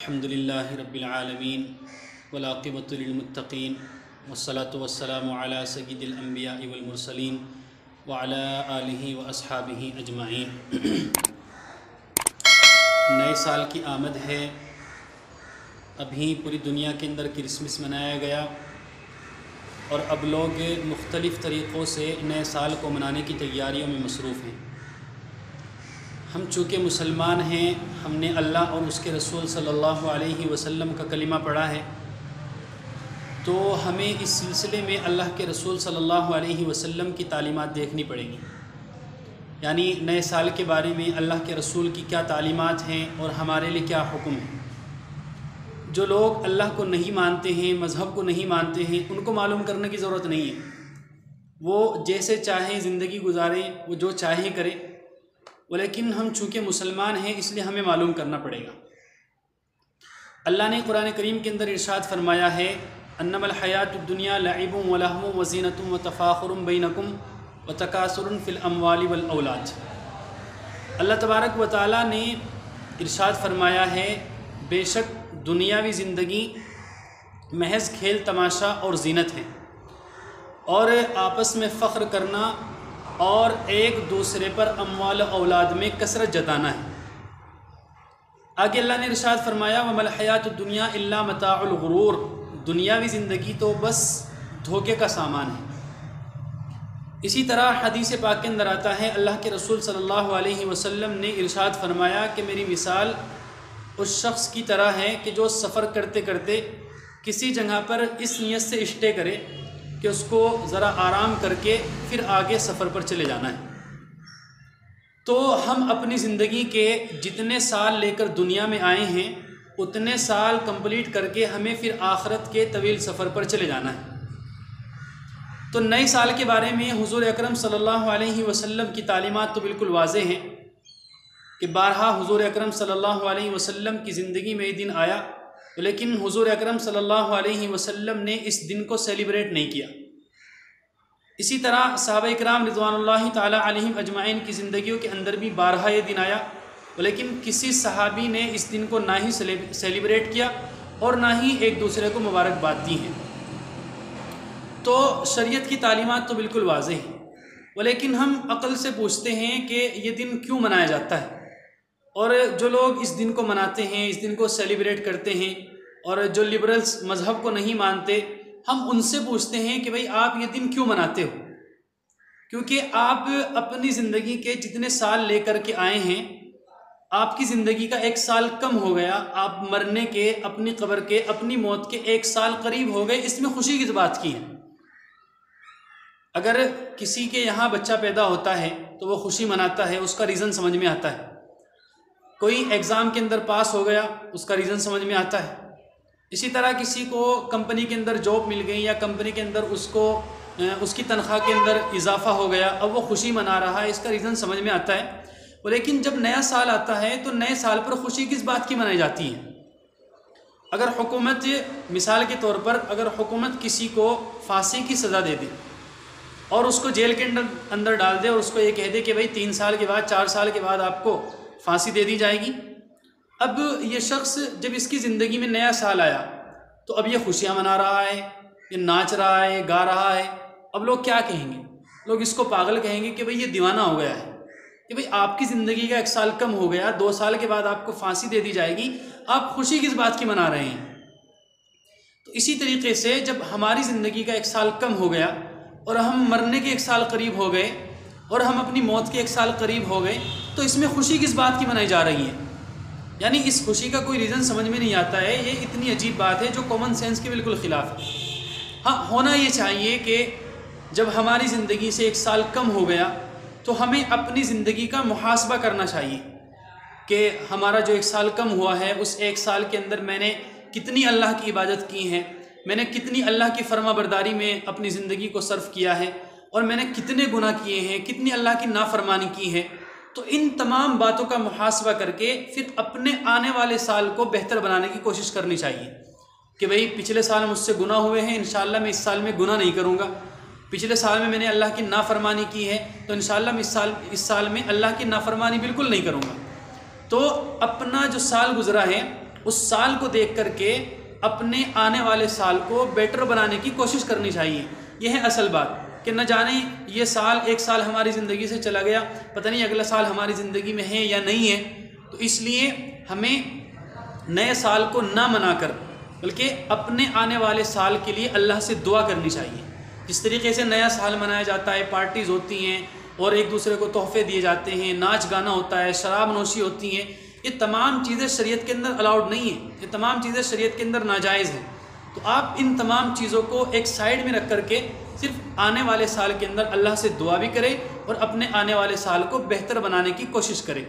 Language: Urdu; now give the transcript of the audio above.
الحمد للہ رب العالمین والعاقبۃ للمتقین والصلاة والسلام علی سید الانبیاء والمرسلین وعلی آلہ واصحابہ اجمعین۔ نئے سال کی آمد ہے، ابھی پوری دنیا کے اندر کرسمس منایا گیا اور اب لوگ مختلف طریقوں سے نئے سال کو منانے کی تیاریوں میں مصروف ہیں۔ ہم چونکہ مسلمان ہیں، ہم نے اللہ اور اس کے رسول صلی اللہ علیہ وسلم کا کلمہ پڑھا ہے، تو ہمیں اس سلسلے میں اللہ کے رسول صلی اللہ علیہ وسلم کی تعلیمات دیکھنی پڑیں گی، یعنی نئے سال کے بارے میں اللہ کے رسول کی کیا تعلیمات ہیں اور ہمارے لیے کیا حکم ہے۔ جو لوگ اللہ کو نہیں مانتے ہیں، مذہب کو نہیں مانتے ہیں، ان کو معلوم کرنے کی ضرورت نہیں ہے، وہ جیسے چاہیں زندگی گزاریں، وہ جو چاہیں کریں، لیکن ہم چونکہ مسلمان ہیں اس لیے ہمیں معلوم کرنا پڑے گا۔ اللہ نے قرآن کریم کے اندر ارشاد فرمایا ہے، انما الحیات الدنیا لعب ولہو وزینۃ وتفاخر بینکم وتکاثر فی الاموال والاولاد۔ اللہ تبارک و تعالیٰ نے ارشاد فرمایا ہے، بے شک دنیاوی زندگی محض کھیل تماشا اور زینت ہے، اور آپس میں فخر کرنا اور ایک دوسرے پر اموال و اولاد میں کثرت جتانا ہے۔ آگے اللہ نے ارشاد فرمایا، وَمَا الْحَيَاةُ الدُّنْيَا إِلَّا مَتَاعُ الْغُرُورِ، دنیاوی زندگی تو بس دھوکے کا سامان ہے۔ اسی طرح حدیث پاک کے اندر آتا ہے، اللہ کے رسول صلی اللہ علیہ وسلم نے ارشاد فرمایا کہ میری مثال اس شخص کی طرح ہے کہ جو سفر کرتے کرتے کسی جگہ پر اس نیت سے اسٹے کرے کہ اس کو ذرا آرام کر کے پھر آگے سفر پر چلے جانا ہے۔ تو ہم اپنی زندگی کے جتنے سال لے کر دنیا میں آئے ہیں اتنے سال کمپلیٹ کر کے ہمیں پھر آخرت کے طویل سفر پر چلے جانا ہے۔ تو نئے سال کے بارے میں حضور اکرم صلی اللہ علیہ وسلم کی تعلیمات تو بالکل واضح ہیں کہ بارہا حضور اکرم صلی اللہ علیہ وسلم کی زندگی میں یہ دن آیا، لیکن حضور اکرم صلی اللہ علیہ وسلم نے اس دن کو سیلیبریٹ نہیں کیا۔ اسی طرح صحابہ اکرام رضوان اللہ تعالی علیہم اجمعین کی زندگیوں کے اندر بھی بارہا یہ دن آیا، لیکن کسی صحابی نے اس دن کو نہ ہی سیلیبریٹ کیا اور نہ ہی ایک دوسرے کو مبارکباد دی ہیں۔ تو شریعت کی تعلیمات تو بالکل واضح ہیں، لیکن ہم عقل سے پوچھتے ہیں کہ یہ دن کیوں منایا جاتا ہے، اور جو لوگ اس دن کو مناتے ہیں، اس دن کو سیلیبریٹ کرتے ہیں، اور جو لبرلز مذہب کو نہیں مانتے، ہم ان سے پوچھتے ہیں کہ بھئی آپ یہ دن کیوں مناتے ہو؟ کیونکہ آپ اپنی زندگی کے جتنے سال لے کر کے آئے ہیں، آپ کی زندگی کا ایک سال کم ہو گیا، آپ مرنے کے، اپنی قبر کے، اپنی موت کے ایک سال قریب ہو گئے، اس میں خوشی کس بات کی ہے؟ اگر کسی کے یہاں بچہ پیدا ہوتا ہے تو وہ خوشی مناتا ہے، اس کا ریزن سمجھ میں آتا ہے۔ کوئی ایگزام کے اندر پاس ہو گیا، اس کا ریزن سمجھ میں آتا ہے۔ اسی طرح کسی کو کمپنی کے اندر جاب مل گئی یا کمپنی کے اندر اس کی تنخواہ کے اندر اضافہ ہو گیا، اب وہ خوشی منا رہا ہے، اس کا ریزن سمجھ میں آتا ہے۔ لیکن جب نیا سال آتا ہے تو نئے سال پر خوشی کس بات کی منائی جاتی ہے؟ اگر حکومت، مثال کے طور پر اگر حکومت کسی کو پھانسی کی سزا دے دے اور اس کو جیل کے اندر ڈال دے اور اس کو یہ کہہ دے کہ بھئی 3 سال کے بعد، 4 سال کے بعد آپ کو پھانسی دے دی جائے گی، اب یہ شخص جب اس کی زندگی میں نیا سال آیا تو اب یہ خوشیاں منا رہا ہے، یہ ناچ رہا ہے، گا رہا ہے، اب لوگ کیا کہیں گے؟ لوگ اس کو پاگل کہیں گے کہ بھئی یہ دیوانہ ہو گیا ہے، کہ بھئی آپ کی زندگی کا 1 سال کم ہو گیا، 2 سال کے بعد آپ کو پھانسی دے دی جائے گی، آپ خوشی کس بات کی منا رہے ہیں؟ تو اسی طریقے سے جب ہماری زندگی کا 1 سال کم ہو گیا اور ہم مرنے کے 1 سال قریب ہو گئے اور ہم اپنی موت کے 1 سال قریب ہو گئے، تو اس میں خوشی کس بات کی منائی جا رہی ہے؟ یعنی اس خوشی کا کوئی ریزن سمجھ میں نہیں آتا ہے۔ یہ اتنی عجیب بات ہے جو کامن سینس کے بالکل خلاف ہے۔ ہاں، ہونا یہ چاہیے کہ جب ہماری زندگی سے 1 سال کم ہو گیا تو ہمیں اپنی زندگی کا محاسبہ کرنا چاہیے کہ ہمارا جو 1 سال کم ہوا ہے، اس 1 سال کے اندر میں نے کتنی اللہ کی عبادت کی ہے، میں نے کتنی اللہ کی فرما برداری میں اپنی زندگی کو صرف کیا ہے، اور میں نے کتنے گناہ کیے ہیں، کتنی اللہ کی نافرمانی کی ہے۔ تو ان تمام باتوں کا محاسبہ کر کے پھر اپنے آنے والے سال کو بہتر بنانے کی کوشش کرنی چاہیے کہ بھئی پچھلے سال مجھ سے گناہ ہوئے ہیں، انشاءاللہ میں اس سال میں گناہ نہیں کروں گا۔ پچھلے سال میں نے اللہ کی نافرمانی کی ہے تو انشاءاللہ میں اس سال میں اللہ کی نافرمانی بالکل نہیں کروں گا۔ تو اپنا جو سال گزرا ہے اس سال کو دیکھ کر کے اپنے آنے والے سال کو بیٹر بنانے کی کوشش کرنی چاہیے۔ یہ ہے اصل بات، کہ نہ جانے یہ سال ایک سال ہماری زندگی سے چلا گیا، پتہ نہیں اگلا سال ہماری زندگی میں ہے یا نہیں ہے۔ تو اس لیے ہمیں نئے سال کو نہ منا کر بلکہ اپنے آنے والے سال کے لیے اللہ سے دعا کرنی چاہیے۔ جس طریقے سے نیا سال منایا جاتا ہے، پارٹیز ہوتی ہیں اور ایک دوسرے کو تحفے دیے جاتے ہیں، ناچ گانا ہوتا ہے، شراب نوشی ہوتی ہیں، یہ تمام چیزیں شریعت کے اندر الاؤڈ نہیں ہیں، یہ تمام چیزیں شریعت کے اندر ناجائز ہیں۔ تو آپ ان تمام چیزوں کو ایک سائیڈ میں رکھ کر کے صرف آنے والے سال کے اندر اللہ سے دعا بھی کریں اور اپنے آنے والے سال کو بہتر بنانے کی کوشش کریں۔